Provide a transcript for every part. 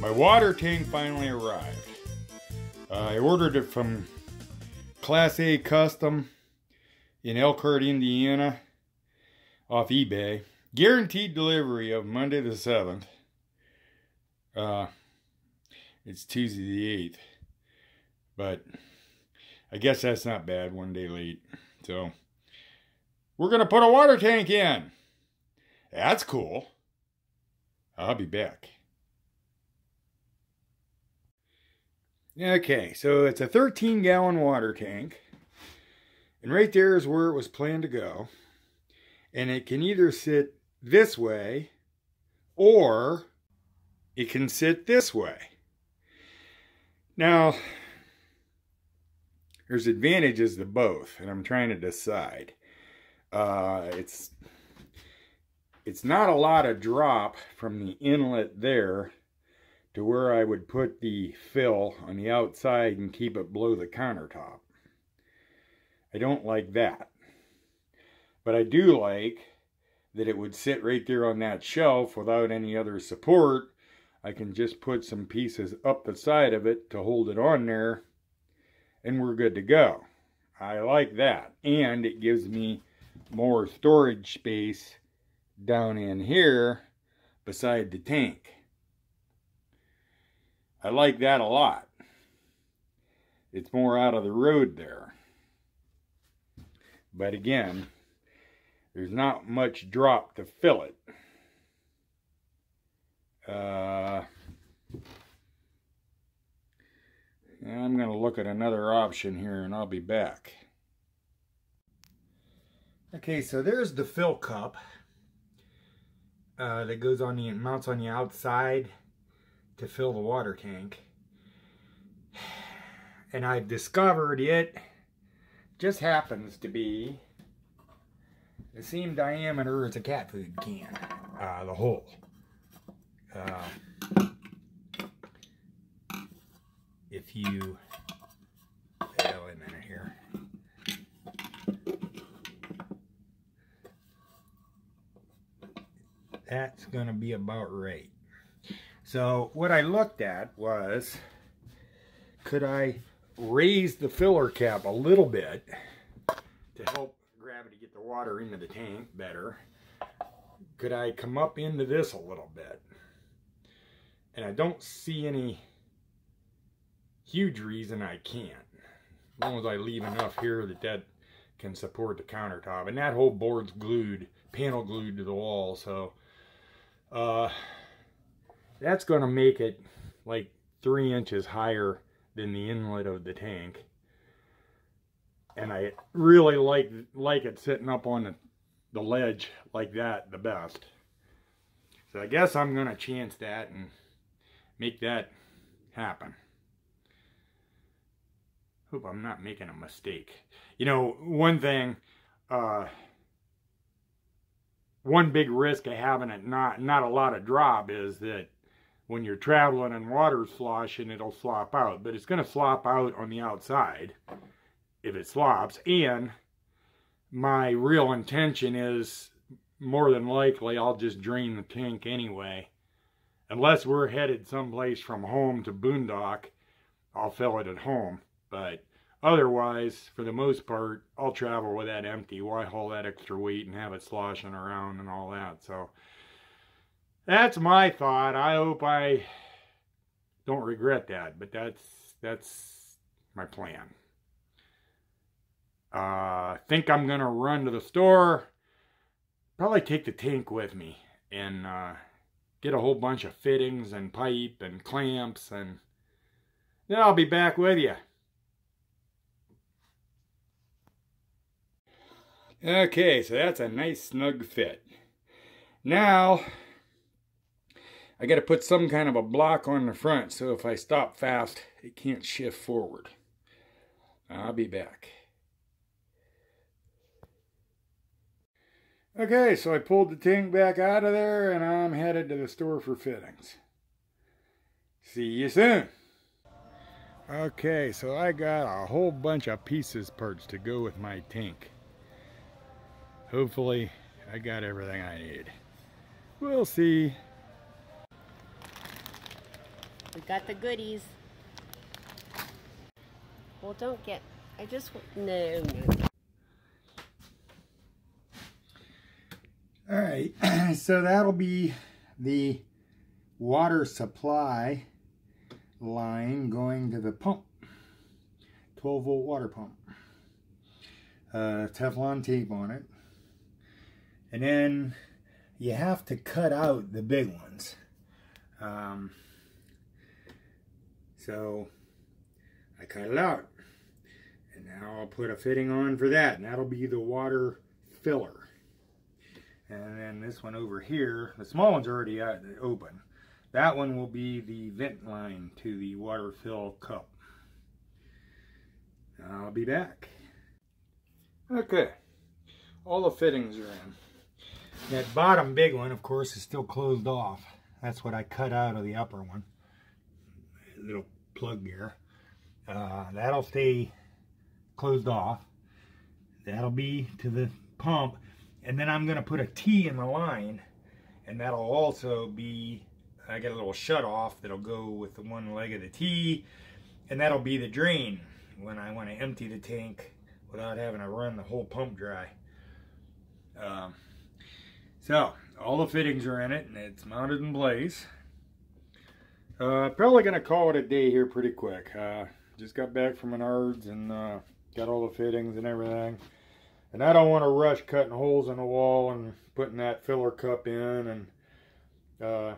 My water tank finally arrived. I ordered it from Class A Custom in Elkhart, Indiana, off eBay. Guaranteed delivery of Monday the 7th. It's Tuesday the 8th. But I guess that's not bad, one day late. So, we're going to put a water tank in. That's cool. I'll be back. Okay, so it's a 13-gallon water tank. And right there is where it was planned to go. And it can either sit this way or it can sit this way. Now, there's advantages to both, and I'm trying to decide. It's not a lot of drop from the inlet there to where I would put the fill on the outside and keep it below the countertop. I don't like that. But I do like that it would sit right there on that shelf without any other support. I can just put some pieces up the side of it to hold it on there, and we're good to go. I like that. And it gives me more storage space down in here beside the tank. I like that a lot. It's more out of the road there. But again, there's not much drop to fill it. I'm going to look at another option here and I'll be back. Okay, so there's the fill cup that goes on the mounts on the outside to fill the water tank. And I've discovered it just happens to be the same diameter as a cat food can, the hole. If you, wait a minute here. That's going to be about right. So what I looked at was, could I raise the filler cap a little bit to help gravity get the water into the tank better? Could I come up into this a little bit? And I don't see any huge reason I can't, as long as I leave enough here that can support the countertop. And that whole board's glued, panel glued to the wall, so that's going to make it like 3 inches higher than the inlet of the tank. And I really like it sitting up on the ledge like that the best. So I guess I'm going to chance that and make that happen. Hope I'm not making a mistake. You know, one thing, one big risk of having it not a lot of drop is that when you're traveling and water's sloshing, it'll slop out. But it's going to slop out on the outside if it slops. And my real intention is, more than likely, I'll just drain the tank anyway. Unless we're headed someplace from home to boondock, I'll fill it at home. But otherwise, for the most part, I'll travel with that empty. Why haul that extra weight and have it sloshing around and all that? So that's my thought. I hope I don't regret that, but that's my plan. I think I'm going to run to the store, probably take the tank with me, and get a whole bunch of fittings and pipe and clamps, and then I'll be back with you. Okay, so that's a nice snug fit. Now, I got to put some kind of a block on the front, so if I stop fast, it can't shift forward. I'll be back. Okay, so I pulled the tank back out of there, and I'm headed to the store for fittings. See you soon. Okay, so I got a whole bunch of pieces parts to go with my tank. Hopefully, I got everything I need. We'll see. We got the goodies. Well, don't get, no. All right, so that'll be the water supply line going to the pump. 12-volt water pump. Teflon tape on it. And then you have to cut out the big ones. So I cut it out. And now I'll put a fitting on for that. And that'll be the water filler. And then this one over here, the small one's already open. That one will be the vent line to the water fill cup. I'll be back. Okay, all the fittings are in. That bottom big one, of course, is still closed off. That's what I cut out of the upper one. Little plug there. That'll stay closed off. That'll be to the pump. And then I'm going to put a T in the line. And that'll also be, I got a little shut off that'll go with the one leg of the T. And that'll be the drain when I want to empty the tank without having to run the whole pump dry. So all the fittings are in it and it's mounted in place. Probably gonna call it a day here pretty quick. Just got back from Menards and got all the fittings and everything. And I don't want to rush cutting holes in the wall and putting that filler cup in, and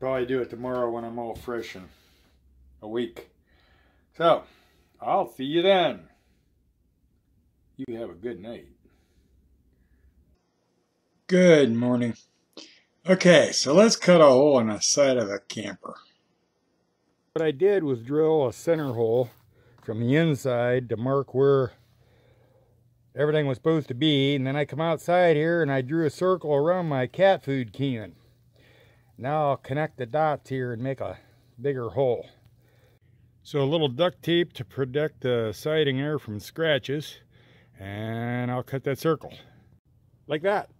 probably do it tomorrow when I'm all fresh and awake. So I'll see you then. You have a good night. Good morning. Okay, so let's cut a hole in the side of the camper. What I did was drill a center hole from the inside to mark where everything was supposed to be, and then I come outside here and I drew a circle around my cat food can. Now I'll connect the dots here and make a bigger hole. So a little duct tape to protect the siding there from scratches, and I'll cut that circle like that.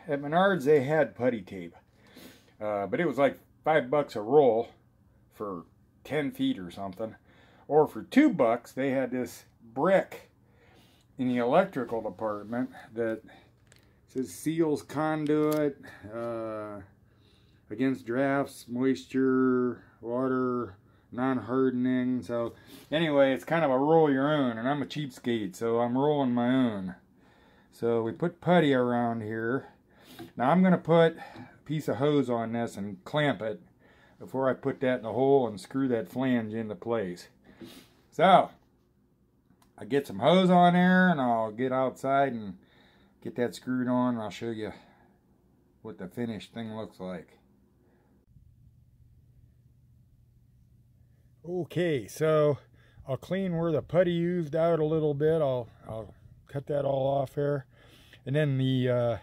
At Menards they had putty tape, but it was like $5 a roll for 10 feet or something. Or for $2 they had this brick in the electrical department that says seals conduit against drafts, moisture, water, non-hardening. So anyway, it's kind of a roll your own, and I'm a cheapskate, so I'm rolling my own. So we put putty around here. Now I'm going to put a piece of hose on this and clamp it before I put that in the hole and screw that flange into place. So I get some hose on there and I'll get outside and get that screwed on, and I'll show you what the finished thing looks like. Okay, so I'll clean where the putty used out a little bit. I'll cut that all off there. And then the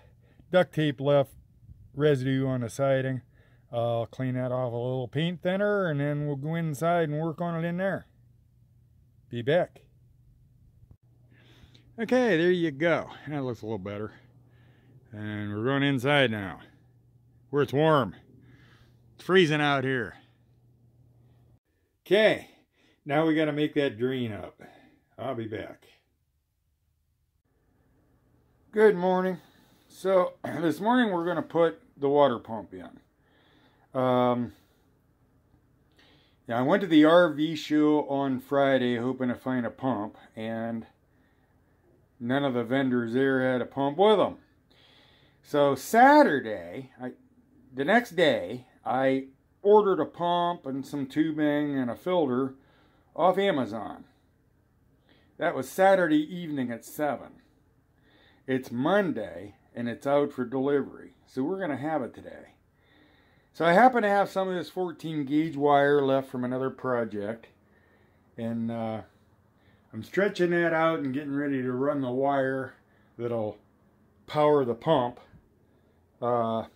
duct tape left residue on the siding, I'll clean that off a little paint thinner, and then we'll go inside and work on it in there. Be back. Okay, there you go. That looks a little better. And we're going inside now, where it's warm. It's freezing out here. Okay, now we got to make that drain up. I'll be back. Good morning. So this morning we're going to put the water pump in. Yeah, I went to the RV show on Friday hoping to find a pump, and none of the vendors there had a pump with them. So Saturday, the next day, I ordered a pump and some tubing and a filter off Amazon. That was Saturday evening at 7. It's Monday and it's out for delivery, so we're going to have it today. So I happen to have some of this 14 gauge wire left from another project, and I'm stretching that out and getting ready to run the wire that'll power the pump. So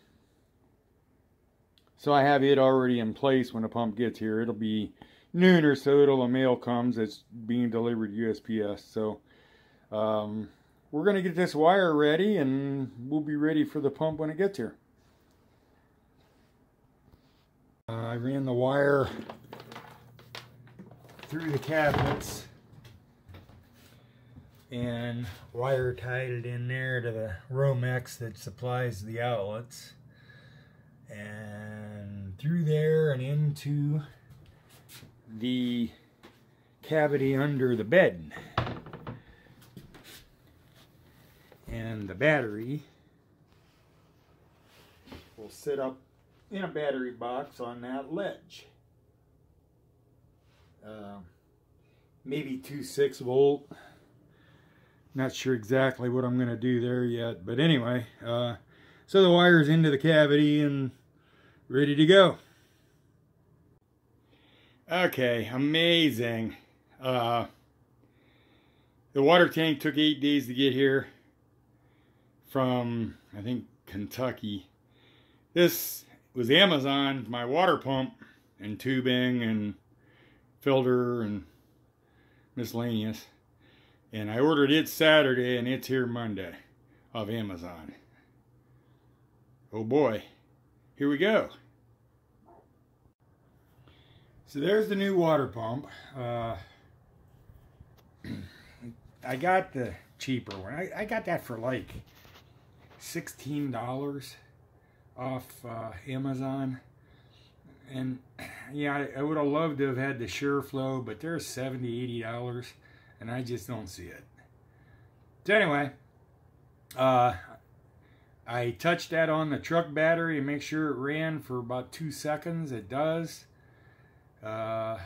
I have it already in place when the pump gets here. It'll be noon or so till the mail comes. It's being delivered USPS. So we're going to get this wire ready, and we'll be ready for the pump when it gets here. I ran the wire through the cabinets and wire tied it in there to the Romex that supplies the outlets, and through there and into the cavity under the bed. And the battery will sit up in a battery box on that ledge. Maybe 2 6-volt. Not sure exactly what I'm going to do there yet, but anyway, so the wire's into the cavity and ready to go. Okay, amazing. The water tank took 8 days to get here from, I think, Kentucky. This was Amazon, my water pump and tubing and filter and miscellaneous. And I ordered it Saturday and it's here Monday off Amazon. Oh boy, here we go. So there's the new water pump. I got the cheaper one. I got that for like $16 off Amazon. And yeah, I would have loved to have had the SureFlow, but they're $70, $80, and I just don't see it. So anyway, I touched that on the truck battery and make sure it ran for about 2 seconds. It does. There's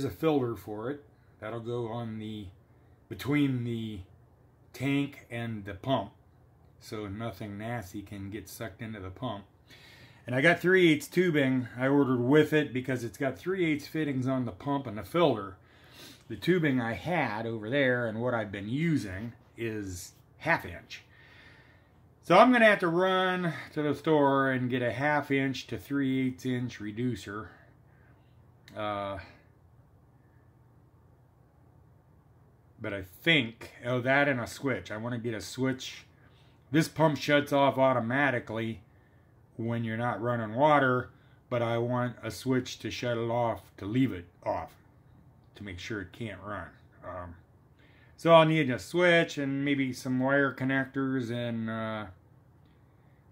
a filter for it. That'll go on the between the tank and the pump, so nothing nasty can get sucked into the pump. And I got 3/8 tubing I ordered with it because it's got 3/8 fittings on the pump and the filter. The tubing I had over there and what I've been using is 1/2 inch. So I'm going to have to run to the store and get a 1/2 inch to 3/8 inch reducer. But I think, oh, that and a switch. I want to get a switch. This pump shuts off automatically when you're not running water, but I want a switch to shut it off, to leave it off, to make sure it can't run. So I'll need a switch and maybe some wire connectors and,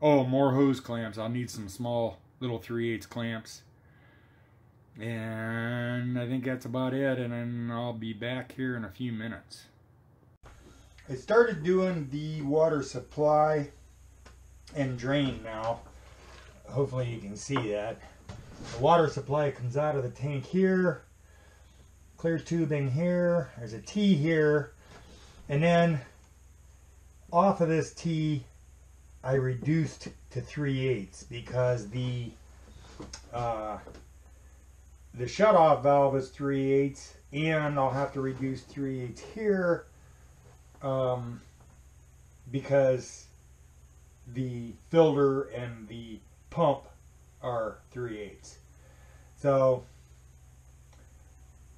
oh, more hose clamps. I'll need some small little 3/8 clamps. And I think that's about it, and then I'll be back here in a few minutes. I started doing the water supply and drain now. Hopefully you can see that. The water supply comes out of the tank here, clear tubing here, there's a T here, and then off of this T I reduced to 3/8 because the shutoff valve is 3/8, and I'll have to reduce 3/8 here because the filter and the pump are 3/8. So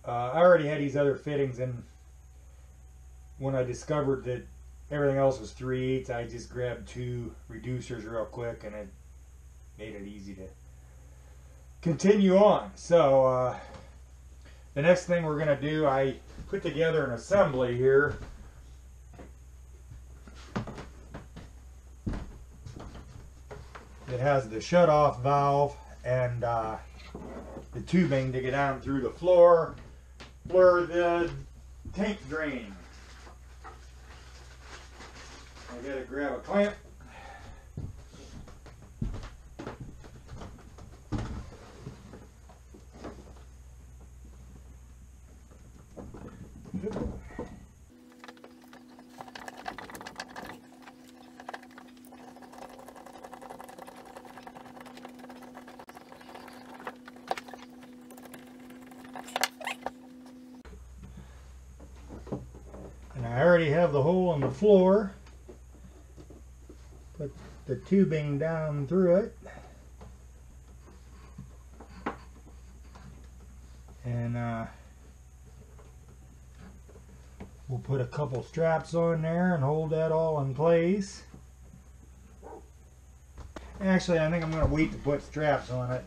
I already had these other fittings, and when I discovered that everything else was 3/8, I just grabbed 2 reducers real quick, and it made it easy to continue on. So the next thing we're going to do, I put together an assembly here. It has the shut-off valve and the tubing to get down through the floor for the tank drain. I gotta grab a clamp. And I already have the hole in the floor. Put the tubing down through it. And we'll put a couple straps on there and hold that all in place. Actually, I think I'm going to wait to put straps on it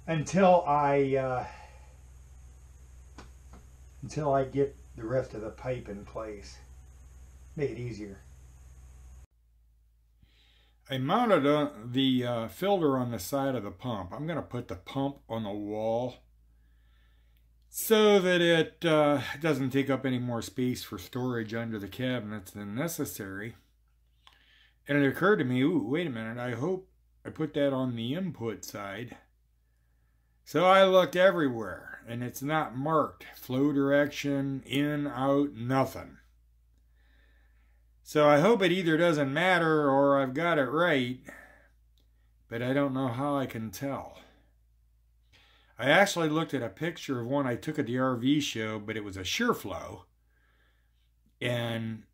until I get the rest of the pipe in place. Make it easier. I mounted the filter on the side of the pump. I'm going to put the pump on the wall so that it doesn't take up any more space for storage under the cabinets than necessary. And it occurred to me, ooh, wait a minute, I hope I put that on the input side. So I looked everywhere, and it's not marked. Flow direction, in, out, nothing. So I hope it either doesn't matter or I've got it right, but I don't know how I can tell. I actually looked at a picture of one I took at the RV show, but it was a SureFlow, and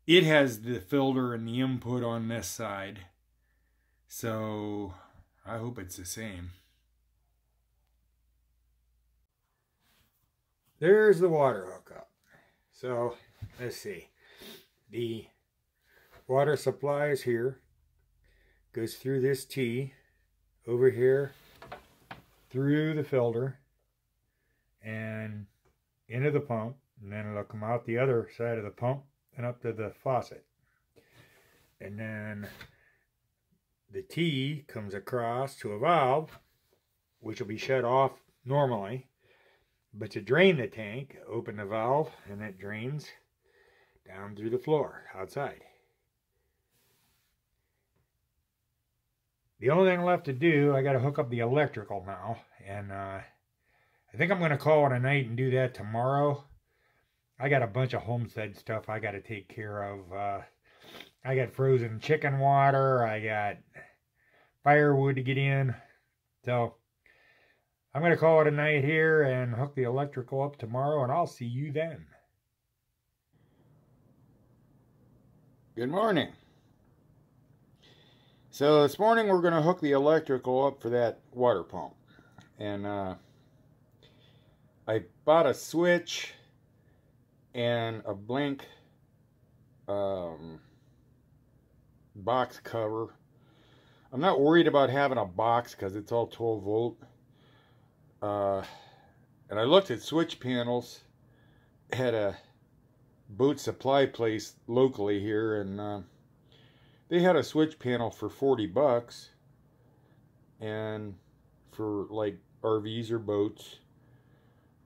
it has the filter and the input on this side. So I hope it's the same. There's the water hookup. So let's see. The water supply is here. Goes through this T over here, through the filter, and into the pump. And then it'll come out the other side of the pump and up to the faucet. And then the T comes across to a valve, which will be shut off normally. But to drain the tank, open the valve, and it drains down through the floor outside. The only thing left to do, I got to hook up the electrical now, and I think I'm going to call it a night and do that tomorrow. I got a bunch of homestead stuff I got to take care of. I got frozen chicken water, I got firewood to get in, so I'm going to call it a night here and hook the electrical up tomorrow, and I'll see you then. Good morning. So this morning we're going to hook the electrical up for that water pump. And I bought a switch and a blank box cover. I'm not worried about having a box because it's all 12 volt. And I looked at switch panels. Had a boat supply place locally here, and they had a switch panel for 40 bucks, and for like RVs or boats.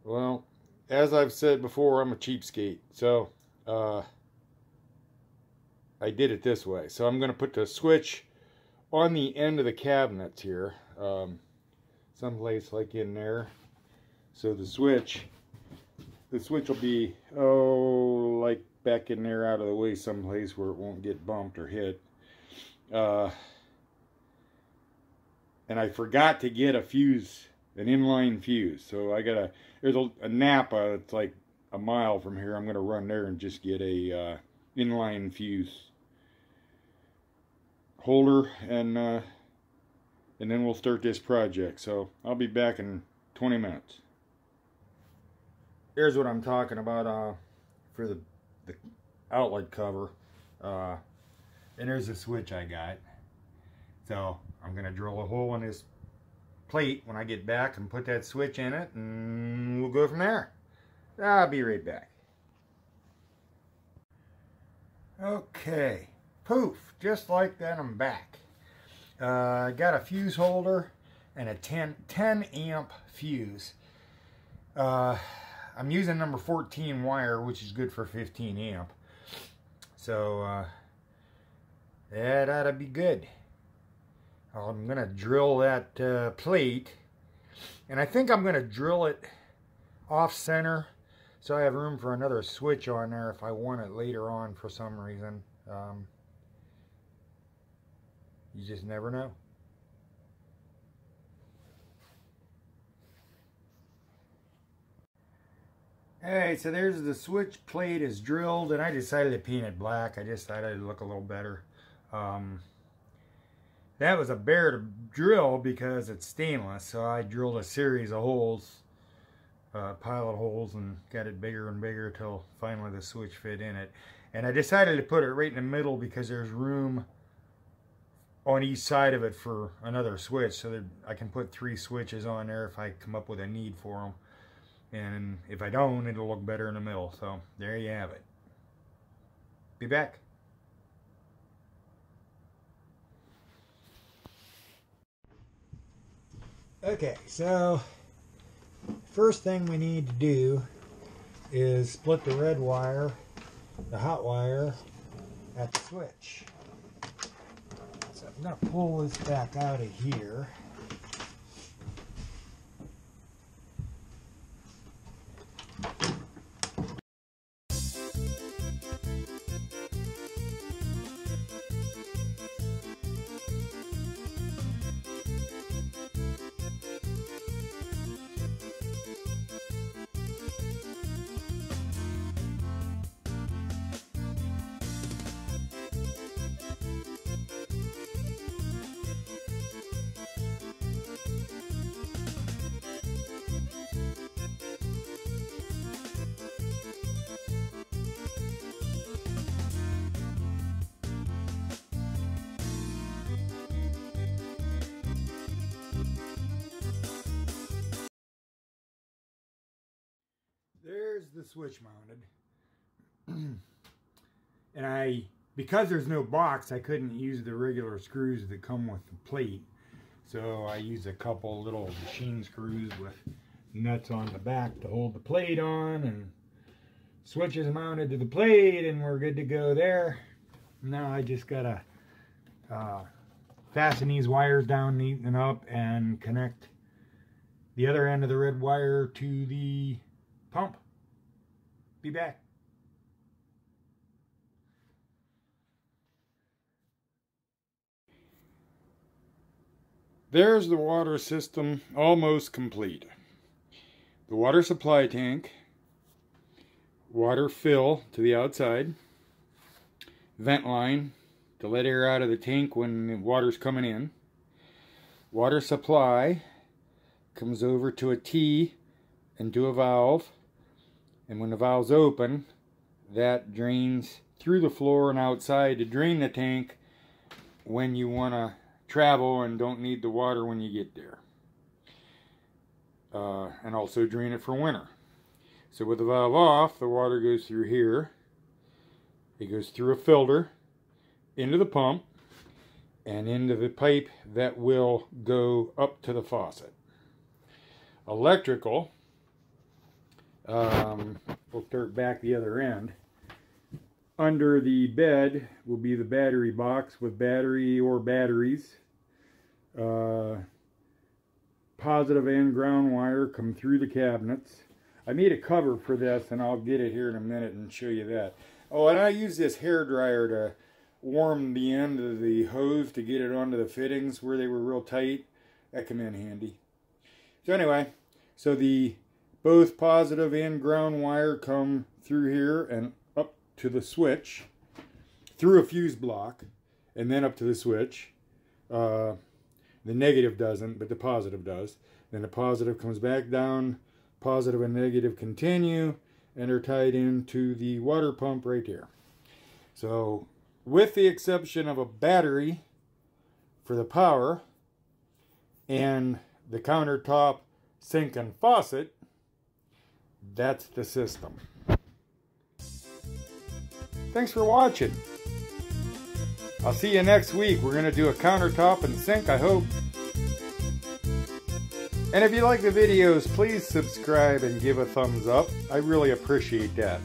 Well, as I've said before, I'm a cheapskate, so I did it this way. So I'm going to put the switch on the end of the cabinets here, someplace like in there. So the switch will be, like back in there out of the way someplace where it won't get bumped or hit. And I forgot to get a fuse, an inline fuse. So there's a Napa, it's like a mile from here. I'm going to run there and just get a inline fuse holder, and then we'll start this project. So I'll be back in 20 minutes. Here's what I'm talking about for the outlet cover. And there's the switch I got. So I'm going to drill a hole in this plate when I get back and put that switch in it, and we'll go from there. I'll be right back. Okay. Poof. Just like that, I'm back. I got a fuse holder and a 10 amp fuse. I'm using number 14 wire, which is good for 15 amp. So that ought to be good. I'm going to drill that plate, and I think I'm going to drill it off center so I have room for another switch on there if I want it later on for some reason. You just never know. Alright, so there's the switch plate is drilled, and I decided to paint it black. I just thought it'd look a little better. That was a bear to drill because it's stainless, so I drilled a series of holes, pilot holes, and got it bigger and bigger till finally the switch fit in it. And I decided to put it right in the middle because there's room on each side of it for another switch, so that I can put 3 switches on there if I come up with a need for them. And if I don't, it'll look better in the middle. So there you have it. Be back. Okay, so first thing we need to do is split the red wire, the hot wire, at the switch. So I'm going to pull this back out of here. There's the switch mounted. And because there's no box, I couldn't use the regular screws that come with the plate. So I used a couple little machine screws with nuts on the back to hold the plate on, and switch is mounted to the plate, and we're good to go there. Now I just gotta fasten these wires down, neaten them up, and connect the other end of the red wire to the pump. Be back. There's the water system almost complete. The water supply tank, water fill to the outside, vent line to let air out of the tank when the water's coming in. Water supply comes over to a T and to a valve, and when the valve's open, that drains through the floor and outside to drain the tank when you want to travel and don't need the water when you get there. And also drain it for winter. So with the valve off, the water goes through here. It goes through a filter into the pump and into the pipe that will go up to the faucet. Electrical, we'll start back the other end. Under the bed will be the battery box with battery or batteries. Positive and ground wire come through the cabinets. I made a cover for this, and I'll get it here in a minute and show you that. Oh, and I use this hair dryer to warm the end of the hose to get it onto the fittings where they were real tight. That come in handy. So anyway, so the both positive and ground wire come through here and up to the switch, through a fuse block, and then up to the switch. The negative doesn't, but the positive does. Then the positive comes back down, positive and negative continue, and are tied into the water pump right here. So, with the exception of a battery for the power, and the countertop, sink, and faucet, that's the system. Thanks for watching. I'll see you next week. We're going to do a countertop and sink, I hope. And if you like the videos, please subscribe and give a thumbs up. I really appreciate that.